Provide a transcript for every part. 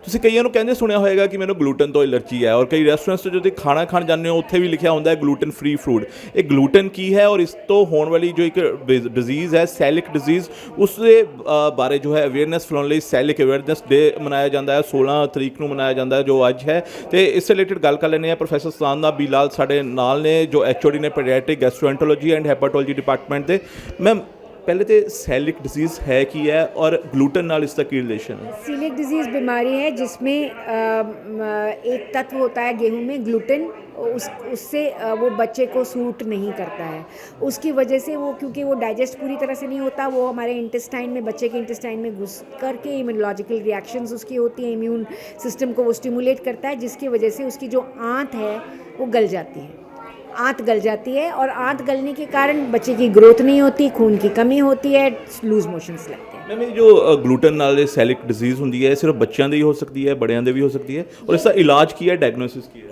ਤੁਸੀਂ ਕਈਆਂ ਨੂੰ ਕਹਿੰਦੇ ਸੁਣਿਆ ਹੋਏਗਾ ਕਿ ਮੈਨੂੰ ਗਲੂਟਨ ਤੋਂ ਐਲਰਜੀ ਹੈ, ਔਰ ਕਈ ਰੈਸਟੋਰੈਂਟਸ 'ਚ ਜਦੋਂ ਖਾਣਾ ਖਾਣ ਜਾਂਦੇ ਹੋ ਉੱਥੇ ਵੀ ਲਿਖਿਆ ਹੁੰਦਾ ਹੈ ਗਲੂਟਨ ਫ੍ਰੀ ਫੂਡ। ਇਹ ਗਲੂਟਨ ਕੀ ਹੈ ਔਰ ਇਸ ਤੋਂ ਹੋਣ ਵਾਲੀ ਜੋ ਇੱਕ ਡਿਜ਼ੀਜ਼ ਹੈ ਸੈਲਿਕ ਡਿਜ਼ੀਜ਼, ਉਸ ਦੇ ਬਾਰੇ ਜੋ ਹੈ ਅਵੇਅਰਨੈਸ ਫੈਲਾਉਣ ਲਈ ਸੈਲਿਕ ਅਵੇਅਰਨੈਸ ਡੇ ਮਨਾਇਆ ਜਾਂਦਾ ਹੈ, 16 ਤਰੀਕ ਨੂੰ ਮਨਾਇਆ ਜਾਂਦਾ ਹੈ ਜੋ ਅੱਜ ਹੈ। ਤੇ ਇਸ ਰਿਲੇਟਡ ਗੱਲ ਕਰ ਲੈਂਦੇ ਹਾਂ ਪ੍ਰੋਫੈਸਰ ਸਾਨਾ ਬੀਲਾਲ ਸਾਡੇ ਨਾਲ ਨੇ ਜੋ HOD ਨੇ ਪੀਡੀਆਟ੍ਰਿਕ ਗੈਸਟ੍ਰੋਐਂਟਰੋਲੋਜੀ ਐਂਡ ਹੈਪਾਟੋਲੋਜੀ ਡਿਪਾਰਟਮੈਂਟ ਦੇ। ਮੈਮ पहले तो सैलिक डिजीज़ है की है और ग्लूटन नाल इसका की रिलेशन है? सीलिक डिजीज़ बीमारी है जिसमें एक तत्व होता है गेहूं में ग्लूटेन, उससे वो बच्चे को सूट नहीं करता है। उसकी वजह से वो, क्योंकि वो डाइजेस्ट पूरी तरह से नहीं होता, वो हमारे इंटेस्टाइन में, बच्चे के इंटेस्टाइन में घुस करके इम्यूनोलॉजिकल रिएक्शंस उसकी होती हैं, इम्यून सिस्टम को वो स्टिमुलेट करता है, जिसकी वजह से उसकी जो आंत है वो गल जाती है, आंत गल जाती है। और आंत गलने के कारण बच्चे की ग्रोथ नहीं होती, खून की कमी होती है, लूज मोशंस लगते हैं। मैम ये जो ग्लूटन नाल सैलिक डिजीज़ होंगी है सिर्फ बच्चों की हो सकती है, बड़ियां दे भी हो सकती है, और इसका इलाज की है, डायग्नोसिस की है?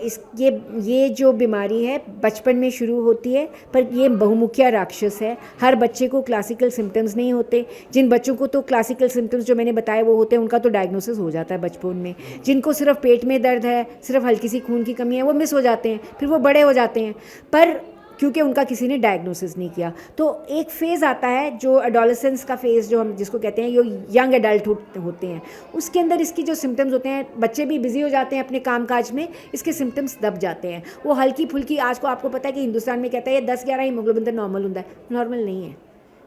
ये जो बीमारी है बचपन में शुरू होती है, पर ये बहुमुखिया राक्षस है। हर बच्चे को क्लासिकल सिम्टम्स नहीं होते। जिन बच्चों को तो क्लासिकल सिम्टम्स जो मैंने बताए वो होते हैं, उनका तो डायग्नोसिस हो जाता है बचपन में। जिनको सिर्फ पेट में दर्द है, सिर्फ हल्की सी खून की कमी है, वो मिस हो जाते हैं, फिर वो बड़े हो जाते हैं, पर क्योंकि उनका किसी ने डायग्नोसिस नहीं किया। तो एक फ़ेज़ आता है जो एडोलेसेंस का फ़ेज़ जो हम जिसको कहते हैं, जो यंग एडल्ट होते हैं, उसके अंदर इसकी जो सिम्टम्स होते हैं, बच्चे भी बिजी हो जाते हैं अपने कामकाज में, इसके सिम्टम्स दब जाते हैं। वो हल्की फुल्की, आज को आपको पता है कि हिंदुस्तान में कहता है ये 10-11 हीमोग्लोबिन तो नॉर्मल होता है, नॉर्मल नहीं है।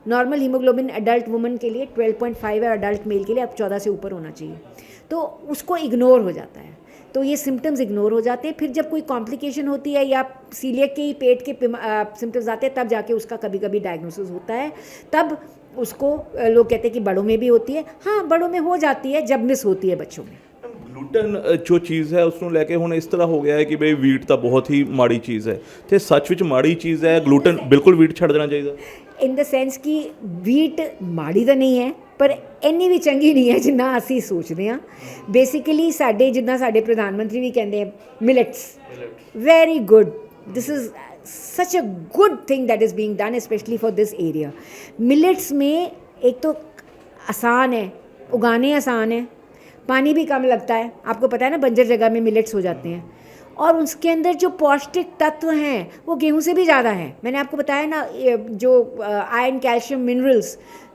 नॉर्मल हीमोग्लोबिन एडल्ट वुमन के लिए 12.5 है, एडल्ट मेल के लिए अब 14 से ऊपर होना चाहिए। तो उसको इग्नोर हो जाता है, तो ये सिम्टम्स इग्नोर हो जाते हैं। फिर जब कोई कॉम्प्लिकेशन होती है या सीलियक के ही पेट के सिम्टम्स आते हैं, तब जाके उसका कभी कभी डायग्नोसिस होता है। तब उसको लोग कहते हैं कि बड़ों में भी होती है। हाँ, बड़ों में हो जाती है जब मिस होती है बच्चों में। ग्लूटन जो चीज़ है उसनों लैके हुण इस तरह हो गया है कि बई वीट तो बहुत ही माड़ी चीज़ है, तो सच विच माड़ी चीज़ है ग्लूटन? बिल्कुल वीट छड्ड देना चाहिए? इन द सेंस कि वीट माड़ी तो नहीं है, पर ਇੰਨੀ ਵੀ ਚੰਗੀ ਨਹੀਂ ਹੈ ਜਿੰਨਾ ਅਸੀਂ ਸੋਚਦੇ ਹਾਂ। ਬੇਸਿਕਲੀ ਸਾਡੇ ਜਿੱਦਾਂ ਸਾਡੇ ਪ੍ਰਧਾਨ ਮੰਤਰੀ ਵੀ ਕਹਿੰਦੇ ਆ, millets very good, this is such a good thing that is being done specially for this area. Millets में एक तो आसान है, उगाने आसान है, पानी भी कम लगता है, आपको पता है ना, बंजर जगह में मिलेट्स हो जाते हैं, और उसके अंदर जो पौष्टिक तत्व हैं वो गेहूं से भी ज़्यादा हैं। मैंने आपको बताया ना, जो आयरन, कैल्शियम, मिनरल्स,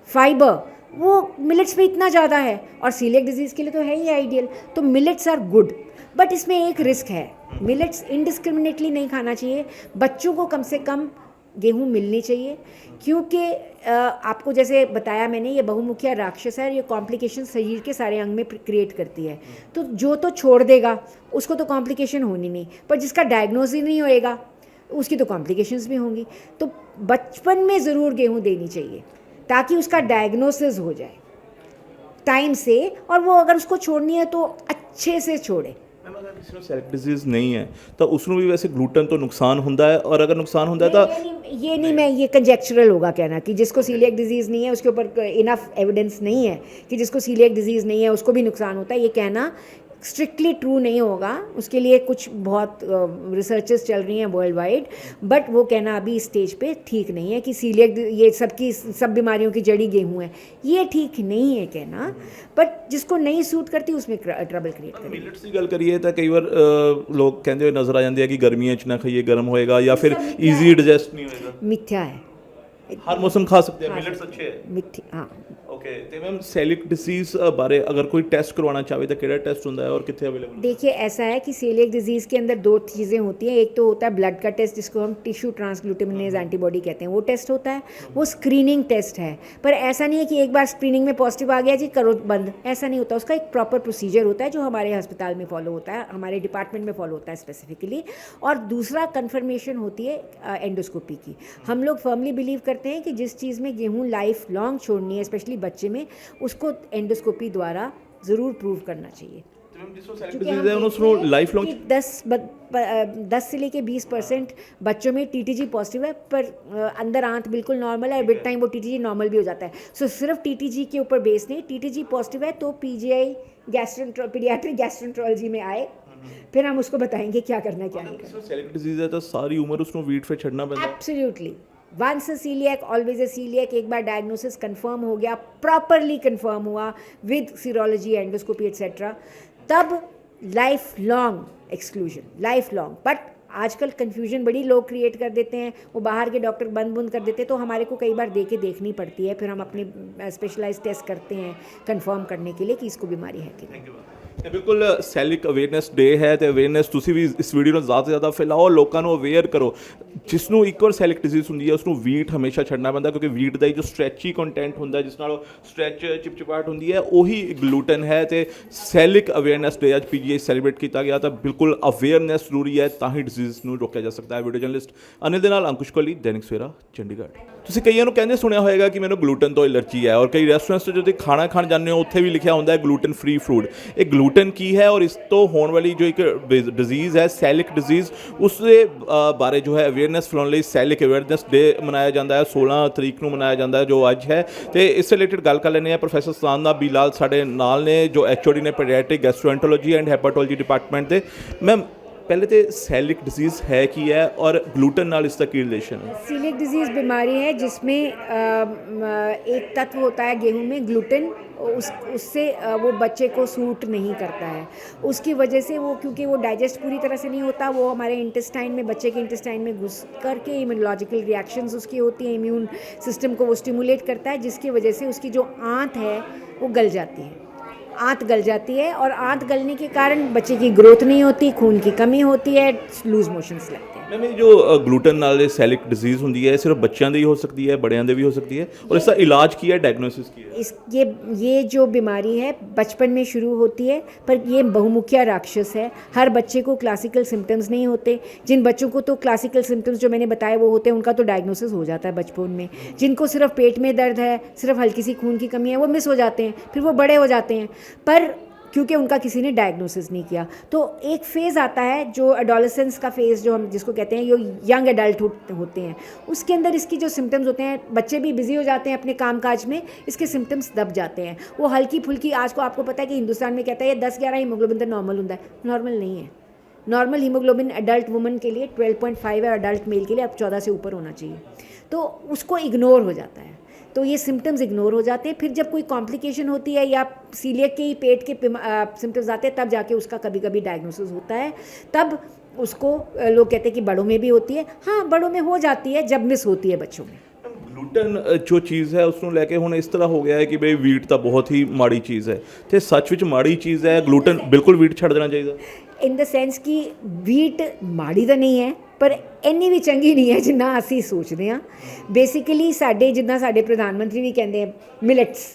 फाइबर, वो मिलेट्स में इतना ज़्यादा है, और सीलियक डिजीज़ के लिए तो है ही आइडियल। तो मिलेट्स आर गुड, बट इसमें एक रिस्क है, मिलेट्स इनडिस्क्रिमिनेटली नहीं खाना चाहिए। बच्चों को कम से कम गेहूं मिलनी चाहिए, क्योंकि आपको जैसे बताया मैंने, ये बहुमुखिया राक्षस है, ये कॉम्प्लिकेशन शरीर के सारे अंग में क्रिएट करती है। तो जो तो छोड़ देगा उसको तो कॉम्प्लिकेशन होनी नहीं, पर जिसका डायग्नोज ही नहीं होएगा उसकी तो कॉम्प्लिकेशंस भी होंगी। तो बचपन में ज़रूर गेहूं देनी चाहिए ताकि उसका डायग्नोसिस हो जाए टाइम से, और वो अगर उसको छोड़नी है तो अच्छे से छोड़े। मैम अगर किसी को सेलिक डिजीज़ नहीं है तो उसमें भी वैसे ग्लूटन तो नुकसान होता है, और अगर नुकसान होता है तो ये नहीं, मैं ये कंजेक्चुरल होगा कहना कि जिसको सीलियक डिजीज़ नहीं है उसके ऊपर इनफ एविडेंस नहीं है कि जिसको सीलियक डिजीज़ नहीं है उसको भी नुकसान होता है, ये कहना स्ट्रिक्टली ट्रू नहीं होगा। उसके लिए कुछ बहुत रिसर्चेस चल रही हैं वर्ल्ड वाइड, बट वो कहना अभी इस स्टेज पे ठीक नहीं है कि सीलियक ये सब बीमारियों की जड़ी गेहूं है, ये ठीक नहीं है कहना। बट जिसको नहीं सूट करती उसमें ट्रबल क्रिएट करेगी। मिलेट्स की गल करिए तो कई बार लोग कहते हुए नजर आ जाते हैं कि गर्मियों च ना खाइए गर्म होएगा, या फिर ईजी डाइजेस्ट नहीं होएगा। मिथ्या है, हर मौसम खा सकते हैं, मिलेट्स अच्छे हैं। मिथ्या, हाँ। ओके, तो मैम सैलिक डिजीज़ बारे अगर कोई टेस्ट करवाना चाहे तो केड़ा टेस्ट होता है और कितने अवेलेबल? देखिए, ऐसा है कि सीलियक डिजीज़ के अंदर दो चीज़ें होती हैं। एक तो होता है ब्लड का टेस्ट, जिसको हम टिश्यू ट्रांसग्लूटामिनेज एंटीबॉडी कहते हैं, वो टेस्ट होता है, वो स्क्रीनिंग टेस्ट है। पर ऐसा नहीं है कि एक बार स्क्रीनिंग में पॉजिटिव आ गया जी करो बंद, ऐसा नहीं होता। उसका एक प्रॉपर प्रोसीजर होता है जो हमारे अस्पताल में फॉलो होता है, हमारे डिपार्टमेंट में फॉलो होता है स्पेसिफिकली। और दूसरा कन्फर्मेशन होती है एंडोस्कोपी की। हम लोग फर्मली बिलीव करते हैं कि जिस चीज़ में गेहूँ लाइफ लॉन्ग छोड़नी है, स्पेशली बच्चे में, उसको एंडोस्कोपी द्वारा ज़रूर प्रूव करना चाहिए। लाइफ लॉन्ग 10 से लेके 20% बच्चों में टीटीजी पॉजिटिव है, पर अंदर आंत बिल्कुल नॉर्मल है, विद टाइम वो टीटीजी नॉर्मल भी हो जाता है। सो सिर्फ टीटीजी के ऊपर बेस नहीं, टीटीजी पॉजिटिव है तो पीजीआई पीडियाट्रिक गैस्ट्रोएंटरोलॉजी में आए, फिर हम उसको बताएंगे क्या करना है क्या नहीं करना। सैलिक डिजीज़ है तो सारी उम्र उसको वीट पे छड़ना पड़ता है? Absolutely, once a coeliac always a coeliac. एक बार डायग्नोसिस कंफर्म हो गया, प्रॉपरली कंफर्म हुआ विद सीरोलॉजी, एंडोस्कोपी एट्सेट्रा, तब life long exclusion, life long. But आजकल कन्फ्यूजन बड़ी लोग क्रिएट कर देते हैं, वो बाहर के डॉक्टर बंद कर देते हैं, तो हमारे को कई बार देखनी पड़ती है, फिर हम अपने स्पेशलाइज टेस्ट करते हैं कंफर्म करने के लिए कि इसको बीमारी है कि नहीं। ਤੇ ਬਿਲਕੁਲ ਸੈਲਿਕ ਅਵੇਅਰਨੈਸ ਡੇ ਹੈ ਤੇ ਅਵੇਅਰਨੈਸ ਤੁਸੀਂ ਵੀ ਇਸ ਵੀਡੀਓ ਨੂੰ ਜ਼ਿਆਦਾ ਤੋਂ ਜ਼ਿਆਦਾ ਫੈਲਾਓ, ਲੋਕਾਂ ਨੂੰ ਅਵੇਅਰ ਕਰੋ। ਜਿਸ ਨੂੰ ਇੱਕ ਵਾਰ ਸੈਲਿਕ ਡਿਜ਼ੀਜ਼ ਹੁੰਦੀ ਹੈ ਉਸ ਨੂੰ ਵੀਟ ਹਮੇਸ਼ਾ ਛੱਡਣਾ ਪੈਂਦਾ, ਕਿਉਂਕਿ ਵੀਟ ਦਾ ਹੀ ਜੋ ਸਟ੍ਰੈਚੀ ਕੰਟੈਂਟ ਹੁੰਦਾ ਜਿਸ ਨਾਲ ਸਟ੍ਰੈਚ ਚਿਪਚਿਪਾਹਟ ਹੁੰਦੀ ਹੈ ਉਹੀ ਗਲੂਟਨ ਹੈ। ਤੇ ਸੈਲਿਕ ਅਵੇਅਰਨੈਸ ਡੇ ਅੱਜ PGI ਸੈਲੀਬ੍ਰੇਟ ਕੀਤਾ ਗਿਆ, ਤਾਂ ਬਿਲਕੁਲ ਅਵੇਅਰਨੈਸ ਜ਼ਰੂਰੀ ਹੈ, ਤਾਂ ਹੀ ਡਿਜ਼ੀਜ਼ ਨੂੰ ਰੋਕਿਆ ਜਾ ਸਕਦਾ ਹੈ। ਵੀਡੀਓ ਜਰਨਲਿਸਟ ਅਨਿਲ ਦੇ ਨਾਲ ਅੰਕੁਸ਼ ਕੋਹਲੀ, ਦੈਨਿਕ ਸਵੇਰਾ, ਚੰਡੀਗੜ੍ਹ। ਤੁਸੀਂ ਕਈਆਂ ਨੂੰ ਕਹਿੰਦੇ ਸੁਣਿਆ ਹੋਏਗਾ ਕਿ ਮੈਨੂੰ ਗਲੂਟਨ ਤੋਂ ਐਲਰਜੀ ਹੈ, ਔਰ ਕਈ ਰੈਸਟੋਰੈਂਟਸ 'ਚ ਜਦੋਂ ਤੁਸੀਂ ਖਾਣਾ ਖਾਣ ਜਾਂਦੇ ਹੋ ਉੱਥੇ ਵੀ ਲਿਖਿਆ ਹੁੰਦਾ ਹੈ ਗਲੂਟਨ ਫ੍ਰੀ ਫੂਡ। ਇਹ ਗਲੂਟਨ ਕੀ ਹੈ ਔਰ ਇਸ ਤੋਂ ਹੋਣ ਵਾਲੀ ਜੋ ਇੱਕ ਡਿਜ਼ੀਜ਼ ਹੈ ਸੈਲਿਕ ਡਿਜ਼ੀਜ਼, ਉਸ ਦੇ ਬਾਰੇ ਜੋ ਹੈ ਅਵੇਅਰਨੈਸ ਫੈਲਾਉਣ ਲਈ ਸੈਲਿਕ ਅਵੇਅਰਨੈਸ ਡੇ ਮਨਾਇਆ ਜਾਂਦਾ ਹੈ। 16 ਤਰੀਕ ਨੂੰ ਮਨਾਇਆ ਜਾਂਦਾ ਹੈ ਜੋ ਅੱਜ ਹੈ। ਤੇ ਇਸ ਰਿਲੇਟਡ ਗੱਲ ਕਰ ਲੈਂਦੇ ਹਾਂ ਪ੍ਰੋਫੈਸਰ ਸੁਦਾਨਾ ਬੀਲਾਲ ਸਾਡੇ ਨਾਲ ਨੇ, ਜੋ HOD ਨੇ ਪੀਡੀਆਟ੍ਰਿਕ ਗੈਸਟ੍ਰੋਐਂਟਰੋਲੋਜੀ ਐਂਡ ਹੈਪਾਟੋਲੋਜੀ ਡਿਪਾਰਟਮੈਂਟ ਦੇ। ਮੈਮ पहले तो सैलिक डिजीज़ है कि है और ग्लूटन नाल इसका की रिलेशन है? सीलिक डिजीज़ बीमारी है जिसमें एक तत्व होता है गेहूं में ग्लूटेन, उससे वो बच्चे को सूट नहीं करता है। उसकी वजह से वो, क्योंकि वो डाइजेस्ट पूरी तरह से नहीं होता, वो हमारे इंटेस्टाइन में, बच्चे के इंटेस्टाइन में घुस करके इम्यूनोलॉजिकल रिएक्शंस उसकी होती हैं, इम्यून सिस्टम को वो स्टिमुलेट करता है, जिसकी वजह से उसकी जो आंत है वो गल जाती है, आंत गल जाती है। और आंत गलने के कारण बच्चे की ग्रोथ नहीं होती, खून की कमी होती है, लूज मोशंस लगते हैं। मैम ये जो ग्लूटन नाल सैलिक डिजीज़ होंदी है सिर्फ बच्चों ਦੀ हो सकती है, बड़ियां ਦੇ भी हो सकती है, और इसका इलाज की है, डायग्नोसिस की है? ये जो बीमारी है बचपन में शुरू होती है, पर ये बहुमुखिया राक्षस है। हर बच्चे को क्लासिकल सिम्टम्स नहीं होते। जिन बच्चों को तो क्लासिकल सिम्टम्स जो मैंने बताए वो होते हैं, उनका तो डायग्नोसिस हो जाता है बचपन में। जिनको सिर्फ पेट में दर्द है, सिर्फ हल्की सी खून की कमी है, वो मिस हो जाते हैं, फिर वो बड़े हो जाते हैं, पर क्योंकि उनका किसी ने डायग्नोसिस नहीं किया। तो एक फ़ेज़ आता है जो एडोलेसेंस का फ़ेज़, जो हम जिसको कहते हैं, ये यंग एडल्ट होते हैं, उसके अंदर इसकी जो सिम्टम्स होते हैं, बच्चे भी बिज़ी हो जाते हैं अपने कामकाज में, इसके सिम्टम्स दब जाते हैं। वो हल्की फुल्की, आज को आपको पता है कि हिंदुस्तान में कहता है ये 10-11 हीमोग्लोबिन तो नॉर्मल होता है, नॉर्मल नहीं है। नॉर्मल हीमोग्लोबिन एडल्ट वुमन के लिए 12.5 है, एडल्ट मेल के लिए अब 14 से ऊपर होना चाहिए, तो उसको इग्नोर हो जाता है। तो ये सिम्टम्स इग्नोर हो जाते हैं। फिर जब कोई कॉम्प्लिकेशन होती है या सीलियक के ही पेट के सिम्टम्स आते हैं, तब जाके उसका कभी कभी डायग्नोसिस होता है। तब उसको लोग कहते हैं कि बड़ों में भी होती है। हाँ, बड़ों में हो जाती है जब मिस होती है बच्चों में। ਗਲੂਟਨ ਜੋ ਚੀਜ਼ ਹੈ ਉਸ ਨੂੰ ਲੈ ਕੇ ਹੁਣ ਇਸ ਤਰ੍ਹਾਂ ਹੋ ਗਿਆ ਹੈ ਕਿ ਬਈ ਵੀਟ ਤਾਂ ਬਹੁਤ ਹੀ ਮਾੜੀ ਚੀਜ਼ ਹੈ, ਤੇ ਸੱਚ ਵਿੱਚ ਮਾੜੀ ਚੀਜ਼ ਹੈ ਗਲੂਟਨ? ਬਿਲਕੁਲ ਵੀਟ ਛੱਡ ਦੇਣਾ ਚਾਹੀਦਾ? इन द सेंस कि ਵੀਟ ਮਾੜੀ ਤਾਂ ਨਹੀਂ ਹੈ, ਪਰ ਇੰਨੀ ਵੀ ਚੰਗੀ ਨਹੀਂ ਹੈ ਜਿੰਨਾ ਅਸੀਂ ਸੋਚਦੇ ਹਾਂ। ਬੇਸਿਕਲੀ ਸਾਡੇ, ਜਿੱਦਾਂ ਸਾਡੇ ਪ੍ਰਧਾਨ ਮੰਤਰੀ ਵੀ ਕਹਿੰਦੇ ਆ, millets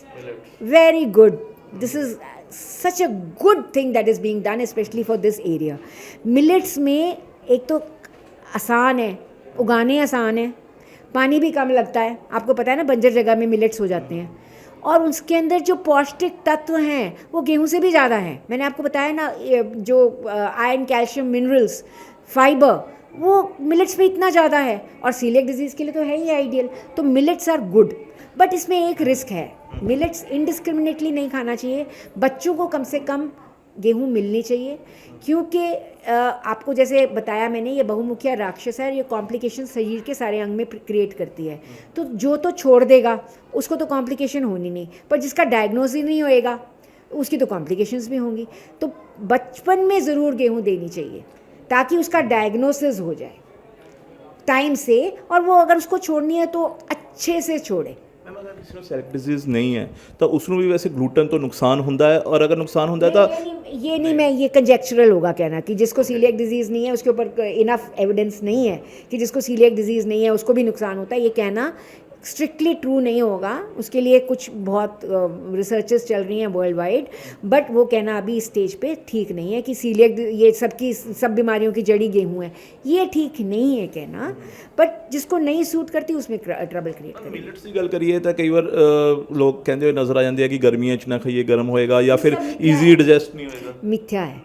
very good, this is such a good thing that is being done specially for this area. Millets में एक तो आसान है, उगाने आसान है, पानी भी कम लगता है, आपको पता है ना, बंजर जगह में मिलेट्स हो जाते हैं, और उसके अंदर जो पौष्टिक तत्व हैं वो गेहूं से भी ज़्यादा हैं। मैंने आपको बताया ना, जो आयरन, कैल्शियम, मिनरल्स, फाइबर, वो मिलेट्स में इतना ज़्यादा है, और सीलियक डिजीज़ के लिए तो है ही आइडियल। तो मिलेट्स आर गुड, बट इसमें एक रिस्क है। मिलेट्स इनडिस्क्रिमिनेटली नहीं खाना चाहिए। बच्चों को कम से कम गेहूँ मिलनी चाहिए, क्योंकि आपको जैसे बताया मैंने, ये बहुमुखिया राक्षस है, ये कॉम्प्लिकेशन शरीर के सारे अंग में क्रिएट करती है। तो जो तो छोड़ देगा उसको तो कॉम्प्लिकेशन होनी नहीं, पर जिसका डायग्नोसिस नहीं होएगा उसकी तो कॉम्प्लिकेशंस भी होंगी। तो बचपन में ज़रूर गेहूँ देनी चाहिए ताकि उसका डायग्नोसिस हो जाए टाइम से, और वो अगर उसको छोड़नी है तो अच्छे से छोड़े। अगर किसी को सैलिक डिजीज़ नहीं है तो उसमें भी वैसे ग्लूटन तो नुकसान होता है, और अगर नुकसान होता है तो ये नहीं, मैं ये कंजेक्चुरल होगा कहना कि जिसको सीलियक डिजीज़ नहीं है उसके ऊपर इनफ एविडेंस नहीं है कि जिसको सीलियक डिजीज़ नहीं है उसको भी नुकसान होता है, ये कहना स्ट्रिक्टली ट्रू नहीं होगा। उसके लिए कुछ बहुत रिसर्चेस चल रही हैं वर्ल्ड वाइड, बट वो कहना अभी इस स्टेज पे ठीक नहीं है कि सीलियक, ये सब बीमारियों की जड़ी गेहूँ है, ये ठीक नहीं है कहना। बट जिसको नहीं सूट करती उसमें ट्रबल क्रिएट करेगी। मिलेट्स की गल करिए तो कई बार लोग कहते हुए नज़र आ जाते हैं कि गर्मियों च ना खाइए, गर्म होएगा, या फिर ईजी डाइजेस्ट नहीं होएगा। मिथ्या है,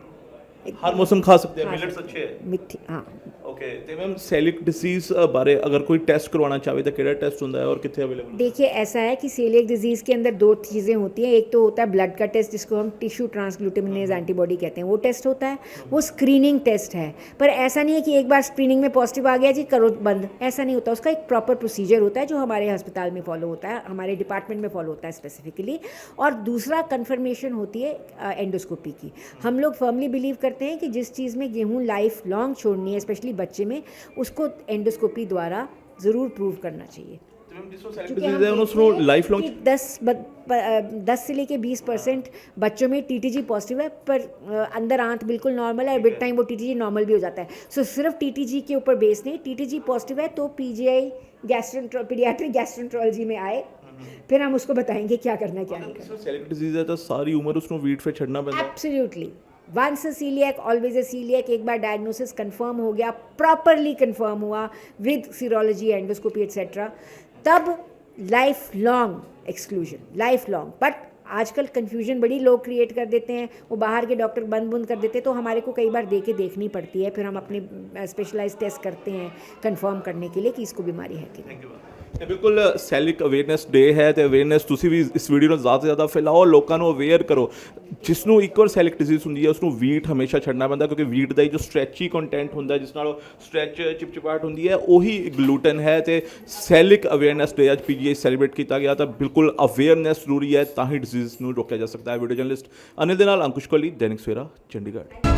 ਹਰ ਮੌਸਮ ਖਾ ਸਕਦੇ ਆ ਮਿਲਟਸ ਅੱਛੇ ਹੈ ਮਿੱਠੀ ਹਾਂ ਓਕੇ ਤੇ ਮੈਮ ਸੈਲਿਕ ਡਿਸੀਜ਼ बारे अगर कोई टेस्ट करवाना चाहे तो केड़ा टेस्ट होता है और कितने अवेलेबल देखिए ऐसा है कि सेलियक डिजीज़ के अंदर दो चीज़ें होती हैं। एक तो होता है ब्लड का टेस्ट जिसको हम टिश्यू ट्रांसग्लूटामिनेज एंटीबॉडी कहते हैं, वो टेस्ट होता है, वो स्क्रीनिंग टेस्ट है। पर ऐसा नहीं है कि एक बार स्क्रीनिंग में पॉजिटिव आ गया जी करो बंद, ऐसा नहीं होता। उसका एक प्रॉपर प्रोसीजर होता है जो हमारे अस्पताल में फॉलो होता है, हमारे डिपार्टमेंट में फॉलो होता है स्पेसिफिकली। और दूसरा कन्फर्मेशन होती है एंडोस्कोपी की। हम लोग फर्मली बिलीव करते हैं कि जिस चीज़ में गेहूँ लाइफ लॉन्ग छोड़नी है स्पेशली बच्चे में, उसको एंडोस्कोपी द्वारा ज़रूर प्रूव करना चाहिए। ਤੇ ਮੈਮ ਜਿਸੋ ਸੈਲਿਕ ਡਿਸੀਜ਼ ਹੈ ਉਹਨੂੰ ਲਾਈਫ ਲੌਂਗ 10 से लेके 20% बच्चों में टीटीजी पॉजिटिव है, पर अंदर आंत बिल्कुल नॉर्मल है और विद टाइम वो टीटीजी नॉर्मल भी हो जाता है। सो सिर्फ टीटीजी के ऊपर बेस नहीं, टीटीजी पॉजिटिव है तो पीजीआई पीडियाट्रिक गैस्ट्रोएंटरोलॉजी में आए, फिर हम उसको बताएंगे क्या करना क्या नहीं करना। ਸੈਲਿਕ ਡਿਸੀਜ਼ ਹੈ ਤਾਂ ਸਾਰੀ ਉਮਰ ਉਸਨੂੰ ਵੀਟ ਫੇ ਛੱਡਣਾ ਪੈਂਦਾ absolutely once a coeliac always a coeliac. एक बार डायग्नोसिस कंफर्म हो गया, प्रॉपरली कंफर्म हुआ विद सीरोलॉजी एंडोस्कोपी एट्सेट्रा, तब life long exclusion, life long. But आजकल कन्फ्यूजन बड़ी लोग क्रिएट कर देते हैं, वो बाहर के डॉक्टर बंद कर देते हैं, तो हमारे को कई बार दे के देखनी पड़ती है, फिर हम अपने स्पेशलाइज टेस्ट करते हैं कंफर्म करने के लिए कि इसको बीमारी है कि नहीं। ਤੇ ਬਿਲਕੁਲ ਸੈਲਿਕ ਅਵੇਅਰਨੈਸ ਡੇ ਹੈ ਤੇ ਅਵੇਅਰਨੈਸ ਤੁਸੀਂ ਵੀ ਇਸ ਵੀਡੀਓ ਨੂੰ ਜ਼ਿਆਦਾ ਤੋਂ ਜ਼ਿਆਦਾ ਫੈਲਾਓ, ਲੋਕਾਂ ਨੂੰ ਅਵੇਅਰ ਕਰੋ। ਜਿਸ ਨੂੰ ਇੱਕ ਵਾਰ ਸੈਲਿਕ ਡਿਜ਼ੀਜ਼ ਹੁੰਦੀ ਹੈ ਉਸ ਨੂੰ ਵੀਟ ਹਮੇਸ਼ਾ ਛੱਡਣਾ ਪੈਂਦਾ, ਕਿਉਂਕਿ ਵੀਟ ਦਾ ਹੀ ਜੋ ਸਟ੍ਰੈਚੀ ਕੰਟੈਂਟ ਹੁੰਦਾ ਜਿਸ ਨਾਲ ਸਟ੍ਰੈਚ ਚਿਪਚਿਪਾਹਟ ਹੁੰਦੀ ਹੈ ਉਹੀ ਗਲੂਟਨ ਹੈ। ਤੇ ਸੈਲਿਕ ਅਵੇਅਰਨੈਸ ਡੇ ਅੱਜ ਪੀਜੀਆਈ ਸੈਲੀਬ੍ਰੇਟ ਕੀਤਾ ਗਿਆ, ਤਾਂ ਬਿਲਕੁਲ ਅਵੇਅਰਨੈਸ ਜ਼ਰੂਰੀ ਹੈ, ਤਾਂ ਹੀ ਡਿਜ਼ੀਜ਼ ਨੂੰ ਰੋਕਿਆ ਜਾ ਸਕਦਾ ਹੈ। ਵੀਡੀਓ ਜਰਨਲਿਸਟ ਅਨਿਲ ਦੇ ਨਾਲ ਅੰਕੁਸ਼ ਕੋਹਲੀ, ਦੈਨਿਕ ਸਵੇਰਾ, ਚੰਡੀਗੜ੍ਹ।